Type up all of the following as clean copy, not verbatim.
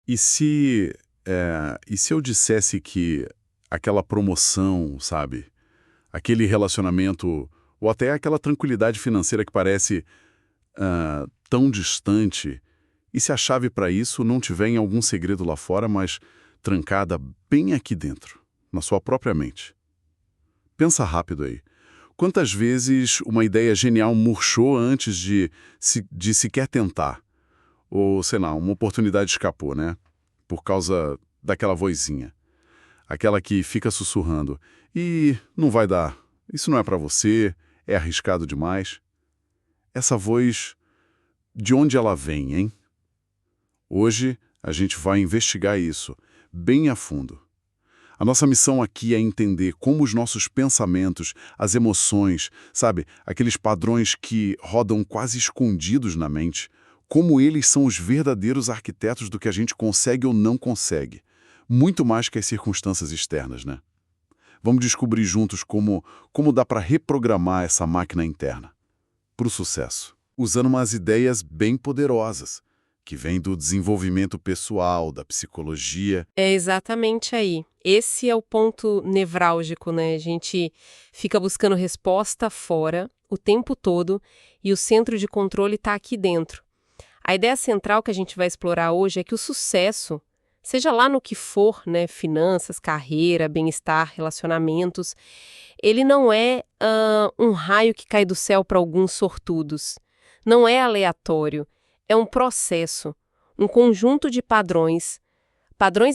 E se eu dissesse que aquela promoção, sabe? Aquele relacionamento, ou até aquela tranquilidade financeira que parece tão distante, e se a chave para isso não tiver em algum segredo lá fora, mas trancada bem aqui dentro, na sua própria mente? Pensa rápido aí. Quantas vezes uma ideia genial murchou antes de sequer tentar? Ou, sei lá, uma oportunidade escapou, né? Por causa daquela vozinha. Aquela que fica sussurrando. E não vai dar. Isso não é para você, é arriscado demais. Essa voz, de onde ela vem, hein? Hoje a gente vai investigar isso, bem a fundo. A nossa missão aqui é entender como os nossos pensamentos, as emoções, sabe, aqueles padrões que rodam quase escondidos na mente, como eles são os verdadeiros arquitetos do que a gente consegue ou não consegue. Muito mais que as circunstâncias externas, né? Vamos descobrir juntos como dá para reprogramar essa máquina interna para o sucesso, usando umas ideias bem poderosas, que vêm do desenvolvimento pessoal, da psicologia. É exatamente aí. Esse é o ponto nevrálgico, né? A gente fica buscando resposta fora o tempo todo e o centro de controle está aqui dentro. A ideia central que a gente vai explorar hoje é que o sucesso, seja lá no que for, né, finanças, carreira, bem-estar, relacionamentos, ele não é um raio que cai do céu para alguns sortudos. Não é aleatório. É um processo, um conjunto de padrões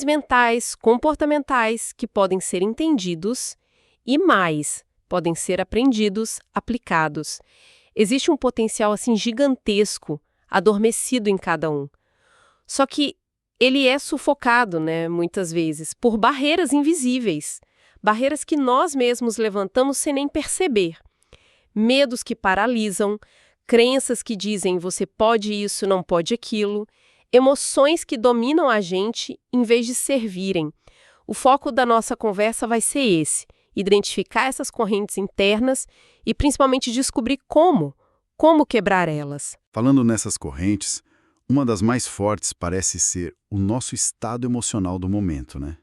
mentais, comportamentais, que podem ser entendidos e mais, podem ser aprendidos, aplicados. Existe um potencial assim gigantesco, adormecido em cada um. Só que ele é sufocado, né, muitas vezes, por barreiras invisíveis, barreiras que nós mesmos levantamos sem nem perceber. Medos que paralisam, crenças que dizem você pode isso, não pode aquilo, emoções que dominam a gente em vez de servirem. O foco da nossa conversa vai ser esse, identificar essas correntes internas e principalmente descobrir como quebrar elas. Falando nessas correntes, uma das mais fortes parece ser o nosso estado emocional do momento, né?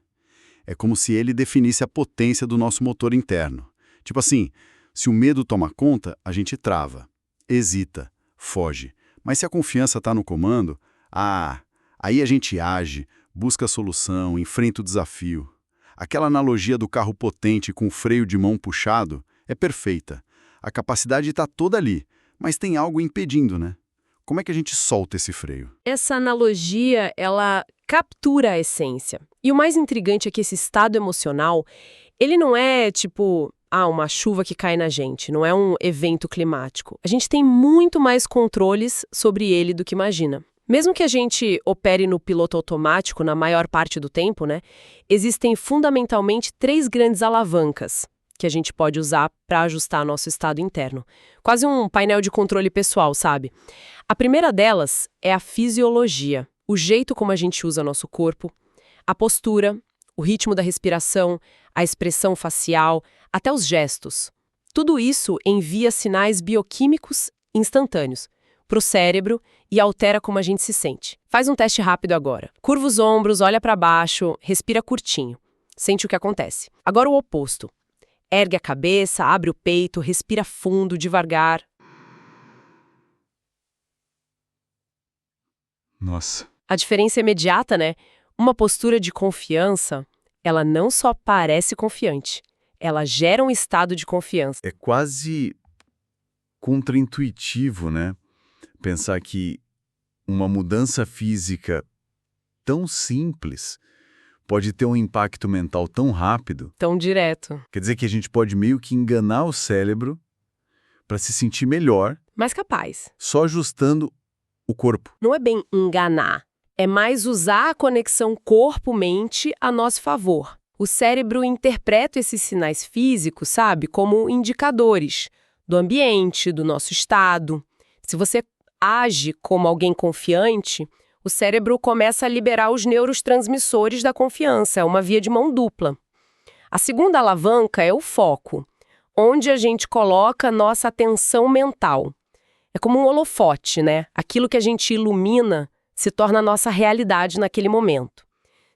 É como se ele definisse a potência do nosso motor interno. Tipo assim, se o medo toma conta, a gente trava, hesita, foge. Mas se a confiança está no comando, aí a gente age, busca a solução, enfrenta o desafio. Aquela analogia do carro potente com o freio de mão puxado é perfeita. A capacidade está toda ali, mas tem algo impedindo, né? Como é que a gente solta esse freio? Essa analogia, ela captura a essência. E o mais intrigante é que esse estado emocional, ele não é tipo, uma chuva que cai na gente, não é um evento climático. A gente tem muito mais controles sobre ele do que imagina. Mesmo que a gente opere no piloto automático na maior parte do tempo, né, existem fundamentalmente 3 grandes alavancas que a gente pode usar para ajustar nosso estado interno. Quase um painel de controle pessoal, sabe? A primeira delas é a fisiologia, o jeito como a gente usa nosso corpo, a postura, o ritmo da respiração, a expressão facial, até os gestos. Tudo isso envia sinais bioquímicos instantâneos para o cérebro e altera como a gente se sente. Faz um teste rápido agora. Curva os ombros, olha para baixo, respira curtinho. Sente o que acontece. Agora o oposto. Ergue a cabeça, abre o peito, respira fundo, devagar. Nossa. A diferença é imediata, né? Uma postura de confiança, ela não só parece confiante, ela gera um estado de confiança. É quase contraintuitivo, né? Pensar que uma mudança física tão simples pode ter um impacto mental tão rápido. Tão direto. Quer dizer que a gente pode meio que enganar o cérebro para se sentir melhor, Mas capaz. só ajustando o corpo. Não é bem enganar. É mais usar a conexão corpo-mente a nosso favor. O cérebro interpreta esses sinais físicos, sabe, como indicadores do ambiente, do nosso estado. Se você age como alguém confiante, o cérebro começa a liberar os neurotransmissores da confiança, é uma via de mão dupla. A segunda alavanca é o foco, onde a gente coloca nossa atenção mental. É como um holofote, né? Aquilo que a gente ilumina se torna a nossa realidade naquele momento.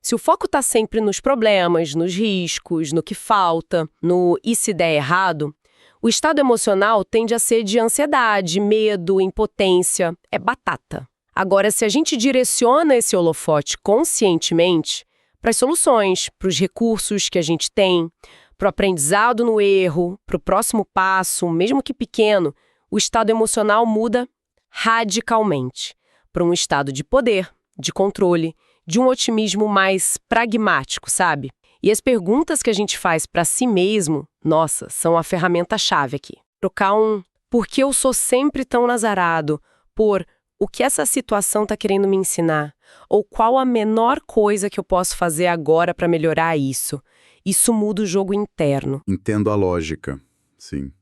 Se o foco está sempre nos problemas, nos riscos, no que falta, no e se der errado, o estado emocional tende a ser de ansiedade, medo, impotência, é batata. Agora, se a gente direciona esse holofote conscientemente para as soluções, para os recursos que a gente tem, para o aprendizado no erro, para o próximo passo, mesmo que pequeno, o estado emocional muda radicalmente para um estado de poder, de controle, de um otimismo mais pragmático, sabe? E as perguntas que a gente faz para si mesmo, nossa, são a ferramenta-chave aqui. Trocar um por que eu sou sempre tão azarado, por o que essa situação está querendo me ensinar, ou qual a menor coisa que eu posso fazer agora para melhorar isso. Isso muda o jogo interno. Entendo a lógica, sim.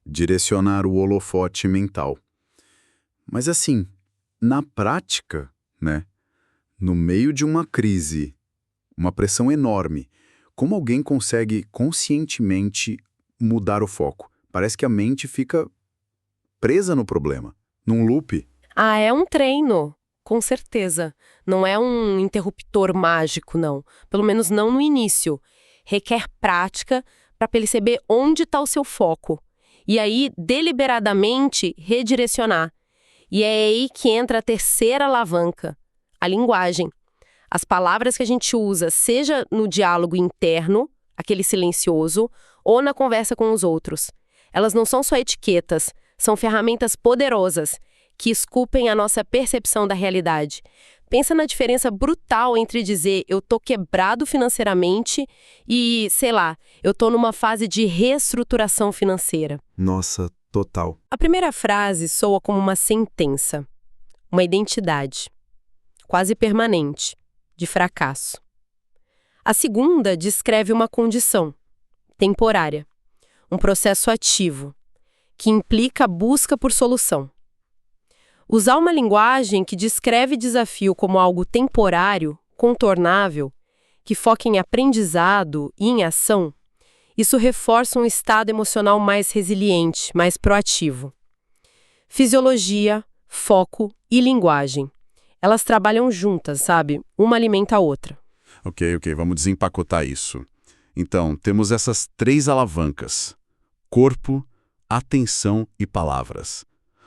Direcionar o holofote mental. Mas assim, na prática, né? No meio de uma crise, uma pressão enorme, como alguém consegue conscientemente mudar o foco? Parece que a mente fica presa no problema, num loop. Ah, é um treino, com certeza. Não é um interruptor mágico, não. Pelo menos não no início. Requer prática para perceber onde está o seu foco. E aí, deliberadamente, redirecionar. E é aí que entra a terceira alavanca, a linguagem. As palavras que a gente usa, seja no diálogo interno, aquele silencioso, ou na conversa com os outros. Elas não são só etiquetas, são ferramentas poderosas que esculpem a nossa percepção da realidade. Pensa na diferença brutal entre dizer eu tô quebrado financeiramente e, sei lá, eu tô numa fase de reestruturação financeira. Nossa, total. A primeira frase soa como uma sentença, uma identidade, quase permanente, de fracasso. A segunda descreve uma condição, temporária, um processo ativo, que implica a busca por solução. Usar uma linguagem que descreve desafio como algo temporário, contornável, que foca em aprendizado e em ação, isso reforça um estado emocional mais resiliente, mais proativo. Fisiologia, foco e linguagem. Elas trabalham juntas, sabe? Uma alimenta a outra. Ok, vamos desempacotar isso. Então, temos essas 3 alavancas: corpo, atenção e palavras.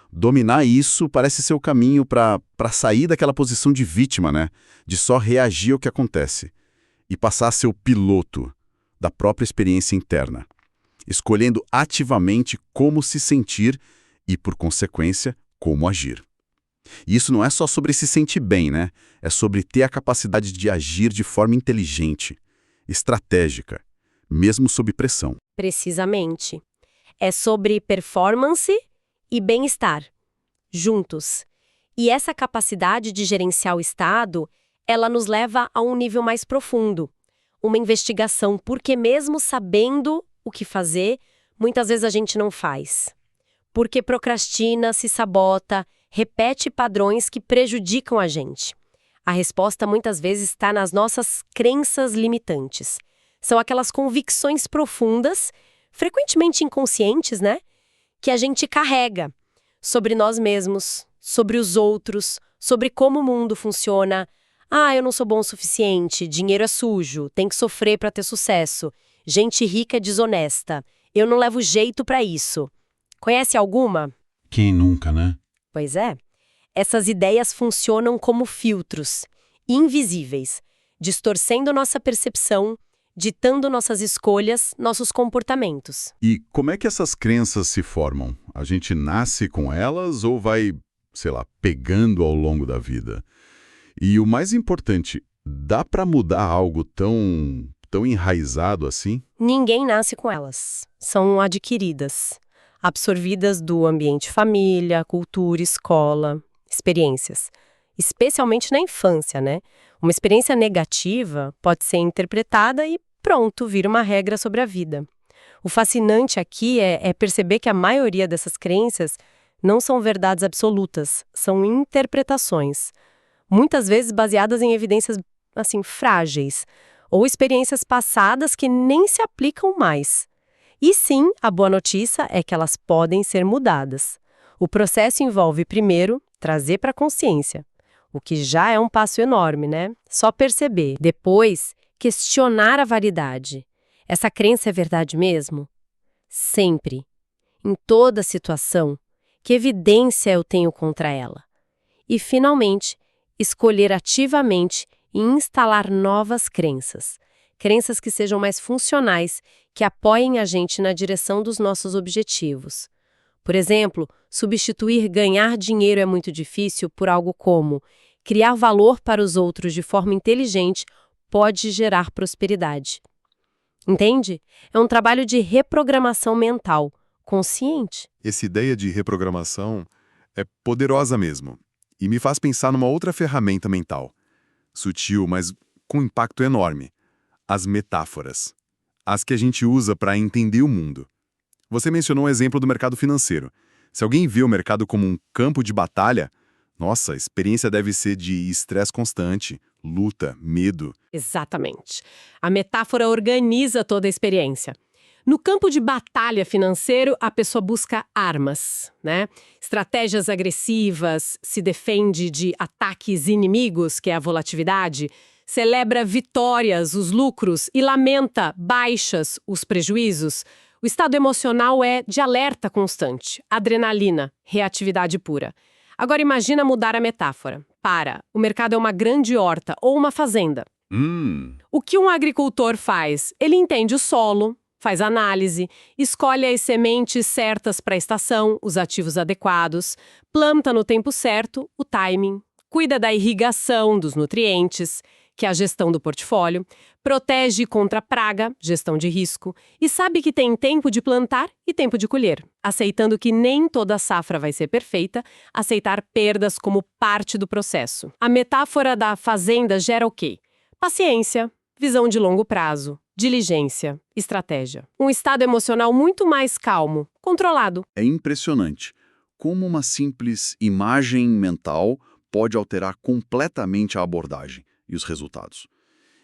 Dominar isso parece ser o caminho para sair daquela posição de vítima, né? De só reagir ao que acontece. E passar a ser o piloto da própria experiência interna, escolhendo ativamente como se sentir e, por consequência, como agir. E isso não é só sobre se sentir bem, né? É sobre ter a capacidade de agir de forma inteligente, estratégica, mesmo sob pressão. Precisamente. É sobre performance e bem-estar, juntos. E essa capacidade de gerenciar o estado, ela nos leva a um nível mais profundo. Uma investigação, porque mesmo sabendo o que fazer, muitas vezes a gente não faz. Porque procrastina, se sabota, repete padrões que prejudicam a gente. A resposta muitas vezes está nas nossas crenças limitantes. São aquelas convicções profundas, frequentemente inconscientes, né? Que a gente carrega sobre nós mesmos, sobre os outros, sobre como o mundo funciona. Ah, eu não sou bom o suficiente, dinheiro é sujo, tem que sofrer para ter sucesso. Gente rica é desonesta, eu não levo jeito para isso. Conhece alguma? Quem nunca, né? Pois é. Essas ideias funcionam como filtros, invisíveis, distorcendo nossa percepção, ditando nossas escolhas, nossos comportamentos. E como é que essas crenças se formam? A gente nasce com elas ou vai, sei lá, pegando ao longo da vida? E o mais importante, dá para mudar algo tão enraizado assim? Ninguém nasce com elas. São adquiridas, absorvidas do ambiente família, cultura, escola, experiências. Especialmente na infância, né? Uma experiência negativa pode ser interpretada e pronto, vira uma regra sobre a vida. O fascinante aqui é perceber que a maioria dessas crenças não são verdades absolutas, são interpretações. Muitas vezes baseadas em evidências, assim, frágeis, ou experiências passadas que nem se aplicam mais. E sim, a boa notícia é que elas podem ser mudadas. O processo envolve, primeiro, trazer para a consciência. o que já é um passo enorme, né? Só perceber. Depois, questionar a validade. Essa crença é verdade mesmo? Sempre, em toda situação, que evidência eu tenho contra ela? E, finalmente, escolher ativamente e instalar novas crenças. Crenças que sejam mais funcionais, que apoiem a gente na direção dos nossos objetivos. Por exemplo, substituir ganhar dinheiro é muito difícil por algo como criar valor para os outros de forma inteligente pode gerar prosperidade. Entende? É um trabalho de reprogramação mental, consciente. Essa ideia de reprogramação é poderosa mesmo e me faz pensar numa outra ferramenta mental, sutil, mas com impacto enorme: as metáforas, as que a gente usa para entender o mundo. Você mencionou um exemplo do mercado financeiro. Se alguém vê o mercado como um campo de batalha, nossa, a experiência deve ser de estresse constante, luta, medo. Exatamente. A metáfora organiza toda a experiência. No campo de batalha financeiro, a pessoa busca armas, né? Estratégias agressivas, se defende de ataques inimigos, que é a volatilidade, celebra vitórias, os lucros, e lamenta baixas, os prejuízos. O estado emocional é de alerta constante, adrenalina, reatividade pura. Agora imagina mudar a metáfora. O mercado é uma grande horta ou uma fazenda. O que um agricultor faz? Ele entende o solo, faz análise, escolhe as sementes certas para a estação, os ativos adequados, planta no tempo certo, o timing, cuida da irrigação, dos nutrientes, que é a gestão do portfólio, protege contra praga, gestão de risco, e sabe que tem tempo de plantar e tempo de colher, aceitando que nem toda safra vai ser perfeita, aceitar perdas como parte do processo. A metáfora da fazenda gera o quê? Paciência, visão de longo prazo, diligência, estratégia. Um estado emocional muito mais calmo, controlado. É impressionante como uma simples imagem mental pode alterar completamente a abordagem e os resultados.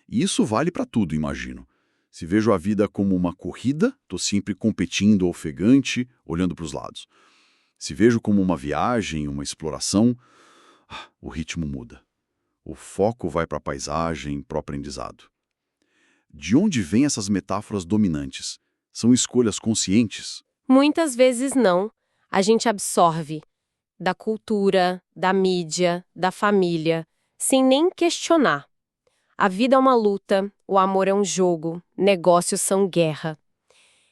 E isso vale para tudo, imagino. Se vejo a vida como uma corrida, estou sempre competindo, ofegante, olhando para os lados. Se vejo como uma viagem, uma exploração, o ritmo muda. O foco vai para a paisagem, para o aprendizado. De onde vêm essas metáforas dominantes? São escolhas conscientes? Muitas vezes não. A gente absorve da cultura, da mídia, da família, sem nem questionar. A vida é uma luta, o amor é um jogo, negócios são guerra.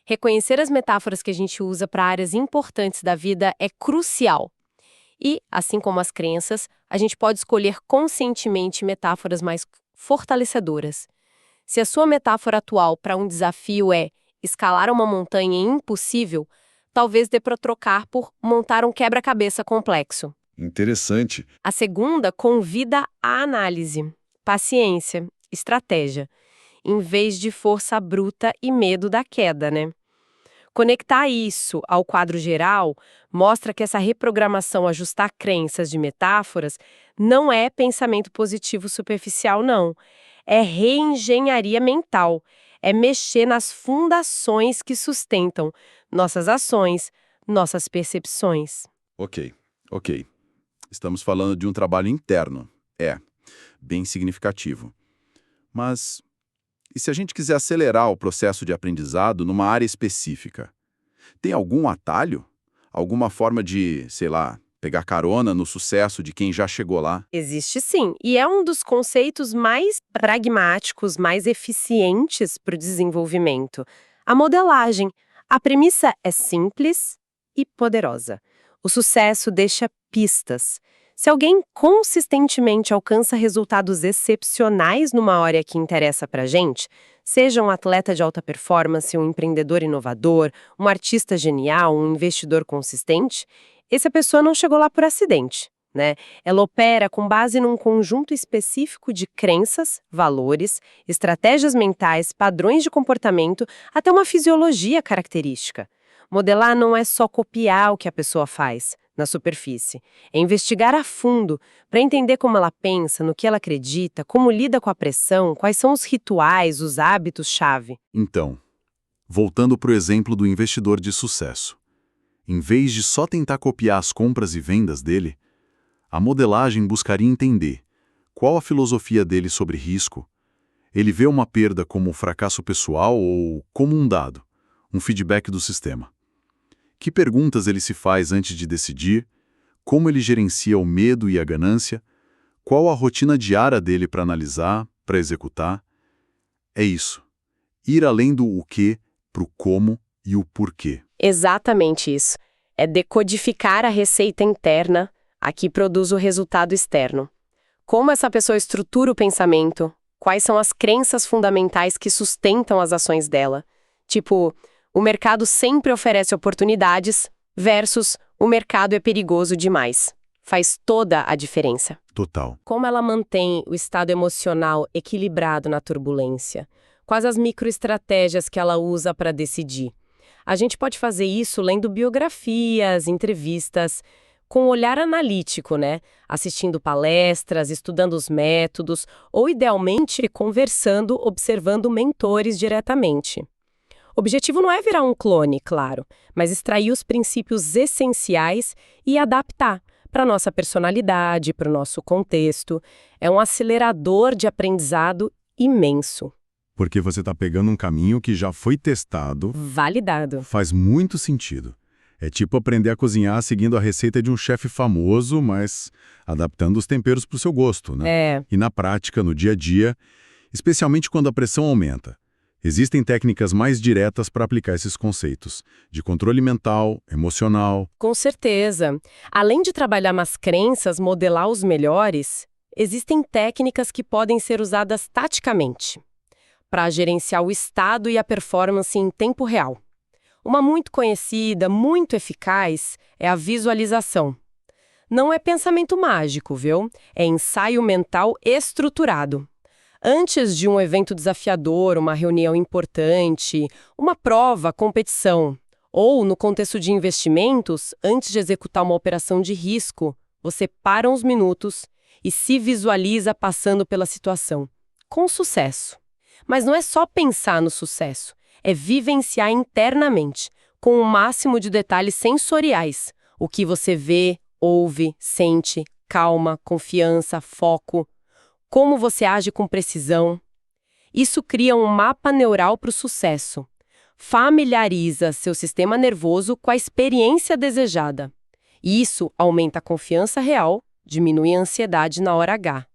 Reconhecer as metáforas que a gente usa para áreas importantes da vida é crucial. E, assim como as crenças, a gente pode escolher conscientemente metáforas mais fortalecedoras. Se a sua metáfora atual para um desafio é escalar uma montanha impossível, talvez dê para trocar por montar um quebra-cabeça complexo. Interessante. A segunda convida à análise, paciência, estratégia, em vez de força bruta e medo da queda, né? Conectar isso ao quadro geral mostra que essa reprogramação, ajustar crenças de metáforas, não é pensamento positivo superficial, não. É reengenharia mental, é mexer nas fundações que sustentam nossas ações, nossas percepções. Ok. Estamos falando de um trabalho interno. Bem significativo. Mas e se a gente quiser acelerar o processo de aprendizado numa área específica? Tem algum atalho? Alguma forma de, sei lá, pegar carona no sucesso de quem já chegou lá? Existe sim, e é um dos conceitos mais pragmáticos, mais eficientes para o desenvolvimento. A modelagem. A premissa é simples e poderosa. O sucesso deixa pistas. Se alguém consistentemente alcança resultados excepcionais numa área que interessa pra gente, seja um atleta de alta performance, um empreendedor inovador, um artista genial, um investidor consistente, essa pessoa não chegou lá por acidente, né? Ela opera com base num conjunto específico de crenças, valores, estratégias mentais, padrões de comportamento, até uma fisiologia característica. Modelar não é só copiar o que a pessoa faz na superfície. É investigar a fundo para entender como ela pensa, no que ela acredita, como lida com a pressão, quais são os rituais, os hábitos-chave. Então, voltando para o exemplo do investidor de sucesso. Em vez de só tentar copiar as compras e vendas dele, A modelagem buscaria entender qual a filosofia dele sobre risco. Ele vê uma perda como um fracasso pessoal ou como um dado, um feedback do sistema. Que perguntas ele se faz antes de decidir? Como ele gerencia o medo e a ganância? Qual a rotina diária dele para analisar, para executar? É isso. Ir além do o que, para o como e o porquê. Exatamente isso. É decodificar a receita interna, a que produz o resultado externo. Como essa pessoa estrutura o pensamento, quais são as crenças fundamentais que sustentam as ações dela. Tipo, o mercado sempre oferece oportunidades versus o mercado é perigoso demais. Faz toda a diferença. Total. Como ela mantém o estado emocional equilibrado na turbulência? Quais as microestratégias que ela usa para decidir? A gente pode fazer isso lendo biografias, entrevistas, com um olhar analítico, né? Assistindo palestras, estudando os métodos, ou, idealmente, conversando, observando mentores diretamente. O objetivo não é virar um clone, claro, mas extrair os princípios essenciais e adaptar para a nossa personalidade, para o nosso contexto. É um acelerador de aprendizado imenso. Porque você está pegando um caminho que já foi testado. Validado. Faz muito sentido. É tipo aprender a cozinhar seguindo a receita de um chefe famoso, mas adaptando os temperos para o seu gosto, né? É. E na prática, no dia a dia, especialmente quando a pressão aumenta, existem técnicas mais diretas para aplicar esses conceitos, de controle mental, emocional. Com certeza. Além de trabalhar nas crenças, modelar os melhores, existem técnicas que podem ser usadas taticamente para gerenciar o estado e a performance em tempo real. Uma muito conhecida, muito eficaz, é a visualização. Não é pensamento mágico, viu? É ensaio mental estruturado. Antes de um evento desafiador, uma reunião importante, uma prova, competição, ou, no contexto de investimentos, antes de executar uma operação de risco, você para uns minutos e se visualiza passando pela situação, com sucesso. Mas não é só pensar no sucesso, é vivenciar internamente, com o máximo de detalhes sensoriais, o que você vê, ouve, sente, calma, confiança, foco, como você age com precisão. Isso cria um mapa neural para o sucesso. Familiariza seu sistema nervoso com a experiência desejada. Isso aumenta a confiança real, diminui a ansiedade na hora H.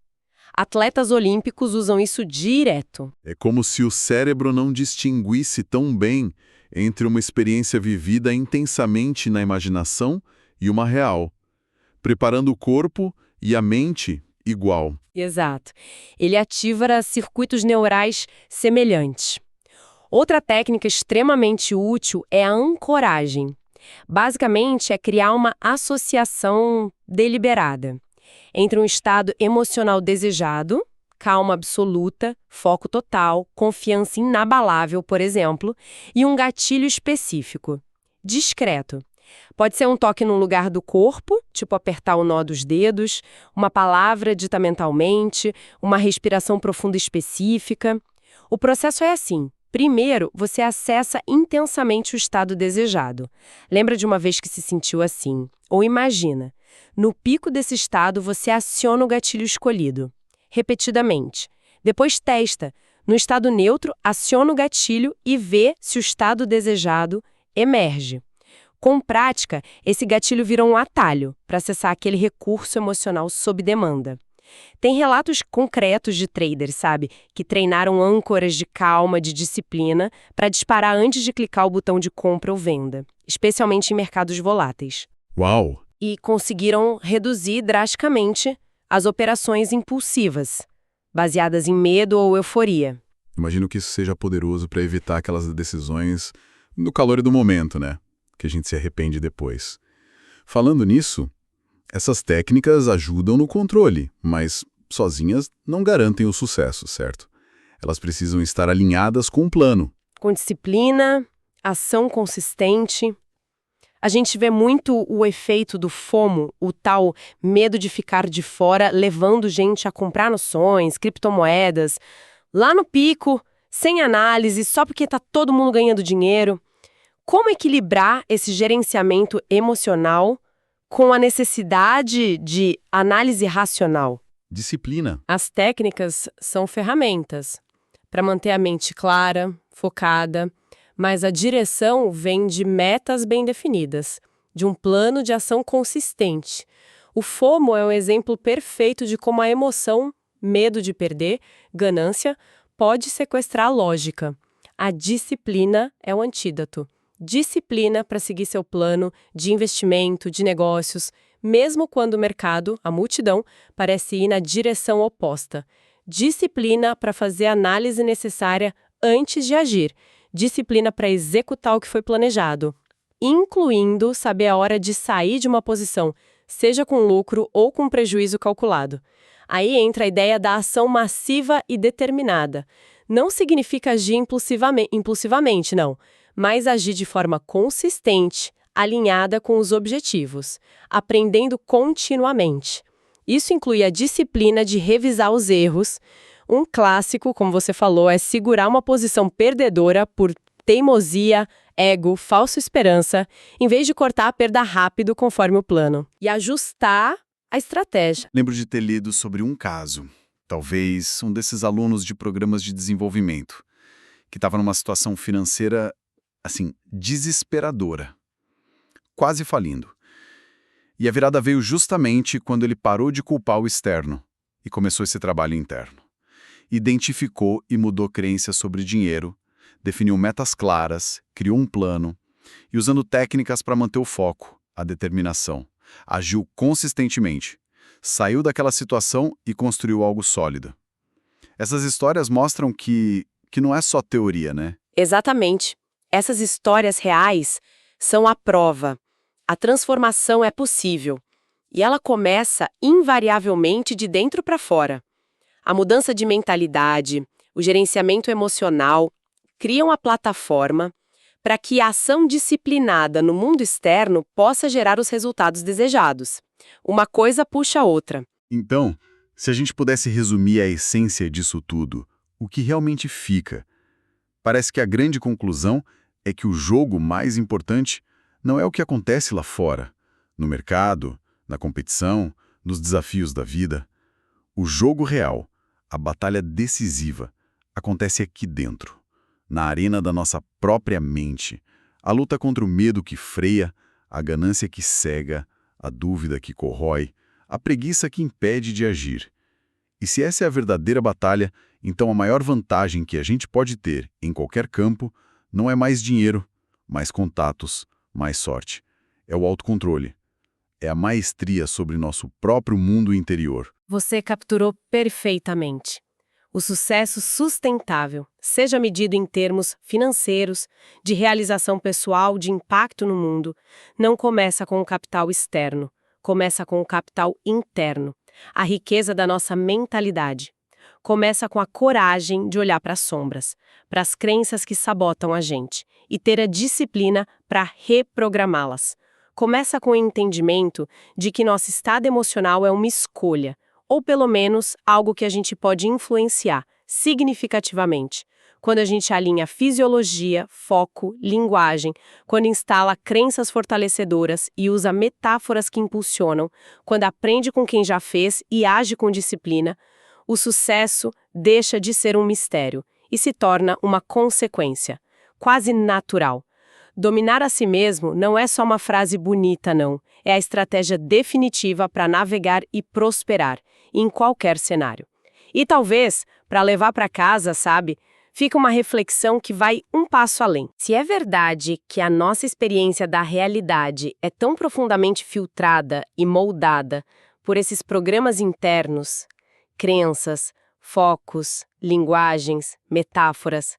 Atletas olímpicos usam isso direto. É como se o cérebro não distinguisse tão bem entre uma experiência vivida intensamente na imaginação e uma real, preparando o corpo e a mente igual. Exato. Ele ativa circuitos neurais semelhantes. Outra técnica extremamente útil é a ancoragem. Basicamente, é criar uma associação deliberada entre um estado emocional desejado, calma absoluta, foco total, confiança inabalável, por exemplo, e um gatilho específico, discreto. Pode ser um toque num lugar do corpo, tipo apertar o nó dos dedos, uma palavra dita mentalmente, uma respiração profunda específica. O processo é assim. Primeiro, você acessa intensamente o estado desejado. Lembra de uma vez que se sentiu assim? Ou imagina, no pico desse estado você aciona o gatilho escolhido, repetidamente. Depois testa. No estado neutro, aciona o gatilho e vê se o estado desejado emerge. Com prática, esse gatilho vira um atalho para acessar aquele recurso emocional sob demanda. Tem relatos concretos de traders, sabe, que treinaram âncoras de calma, de disciplina, para disparar antes de clicar o botão de compra ou venda, especialmente em mercados voláteis. Uau! E conseguiram reduzir drasticamente as operações impulsivas, baseadas em medo ou euforia. Imagino que isso seja poderoso para evitar aquelas decisões no calor do momento, né? Que a gente se arrepende depois. Falando nisso, essas técnicas ajudam no controle, mas sozinhas não garantem o sucesso, certo? Elas precisam estar alinhadas com um plano. Com disciplina, ação consistente. A gente vê muito o efeito do FOMO, o tal medo de ficar de fora, levando gente a comprar ações, criptomoedas, lá no pico, sem análise, só porque está todo mundo ganhando dinheiro. Como equilibrar esse gerenciamento emocional com a necessidade de análise racional. Disciplina. As técnicas são ferramentas para manter a mente clara, focada, mas a direção vem de metas bem definidas, de um plano de ação consistente. O FOMO é um exemplo perfeito de como a emoção, medo de perder, ganância, pode sequestrar a lógica. A disciplina é o antídoto. Disciplina para seguir seu plano de investimento, de negócios, mesmo quando o mercado, a multidão, parece ir na direção oposta. Disciplina para fazer a análise necessária antes de agir. Disciplina para executar o que foi planejado, incluindo saber a hora de sair de uma posição, seja com lucro ou com prejuízo calculado. Aí entra a ideia da ação massiva e determinada. Não significa agir impulsivamente, não, mas agir de forma consistente, alinhada com os objetivos, aprendendo continuamente. Isso inclui a disciplina de revisar os erros. Um clássico, como você falou, é segurar uma posição perdedora por teimosia, ego, falsa esperança, em vez de cortar a perda rápido conforme o plano. E ajustar a estratégia. Lembro de ter lido sobre um caso, talvez um desses alunos de programas de desenvolvimento, que estava numa situação financeira, assim, desesperadora, quase falindo. E a virada veio justamente quando ele parou de culpar o externo e começou esse trabalho interno. Identificou e mudou crenças sobre dinheiro, definiu metas claras, criou um plano e, usando técnicas para manter o foco, a determinação, agiu consistentemente, saiu daquela situação e construiu algo sólido. Essas histórias mostram que não é só teoria, né? Exatamente. Essas histórias reais são a prova. A transformação é possível. E ela começa invariavelmente de dentro para fora. A mudança de mentalidade, o gerenciamento emocional, criam a plataforma para que a ação disciplinada no mundo externo possa gerar os resultados desejados. Uma coisa puxa a outra. Então, se a gente pudesse resumir a essência disso tudo, o que realmente fica? Parece que a grande conclusão é que o jogo mais importante não é o que acontece lá fora, no mercado, na competição, nos desafios da vida. O jogo real, a batalha decisiva, acontece aqui dentro, na arena da nossa própria mente. A luta contra o medo que freia, a ganância que cega, a dúvida que corrói, a preguiça que impede de agir. E se essa é a verdadeira batalha, então a maior vantagem que a gente pode ter em qualquer campo não é mais dinheiro, mais contatos, mais sorte. É o autocontrole. É a maestria sobre nosso próprio mundo interior. Você capturou perfeitamente. O sucesso sustentável, seja medido em termos financeiros, de realização pessoal, de impacto no mundo, não começa com o capital externo, começa com o capital interno, a riqueza da nossa mentalidade. Começa com a coragem de olhar para as sombras, para as crenças que sabotam a gente, e ter a disciplina para reprogramá-las. Começa com o entendimento de que nosso estado emocional é uma escolha, ou pelo menos algo que a gente pode influenciar significativamente. Quando a gente alinha fisiologia, foco, linguagem, quando instala crenças fortalecedoras e usa metáforas que impulsionam, quando aprende com quem já fez e age com disciplina, o sucesso deixa de ser um mistério e se torna uma consequência, quase natural. Dominar a si mesmo não é só uma frase bonita, não. É a estratégia definitiva para navegar e prosperar, em qualquer cenário. E talvez, para levar para casa, sabe, fica uma reflexão que vai um passo além. Se é verdade que a nossa experiência da realidade é tão profundamente filtrada e moldada por esses programas internos, crenças, focos, linguagens, metáforas,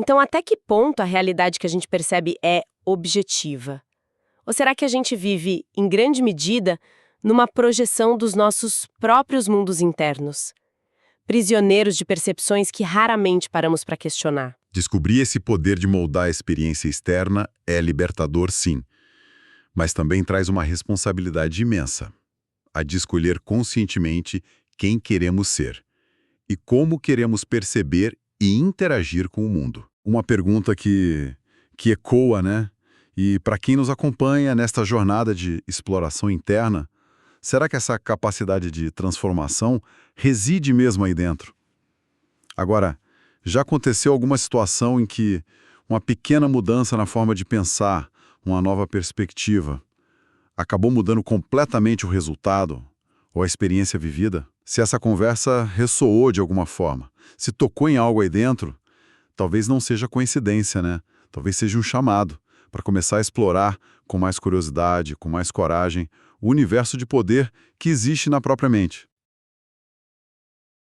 então, até que ponto a realidade que a gente percebe é objetiva? Ou será que a gente vive, em grande medida, numa projeção dos nossos próprios mundos internos? Prisioneiros de percepções que raramente paramos para questionar. Descobrir esse poder de moldar a experiência externa é libertador, sim. Mas também traz uma responsabilidade imensa. A de escolher conscientemente quem queremos ser. E como queremos perceber e interagir com o mundo. Uma pergunta que ecoa, né? E para quem nos acompanha nesta jornada de exploração interna, será que essa capacidade de transformação reside mesmo aí dentro? Agora, já aconteceu alguma situação em que uma pequena mudança na forma de pensar, uma nova perspectiva, acabou mudando completamente o resultado ou a experiência vivida? Se essa conversa ressoou de alguma forma, se tocou em algo aí dentro, talvez não seja coincidência, né? Talvez seja um chamado para começar a explorar com mais curiosidade, com mais coragem, o universo de poder que existe na própria mente.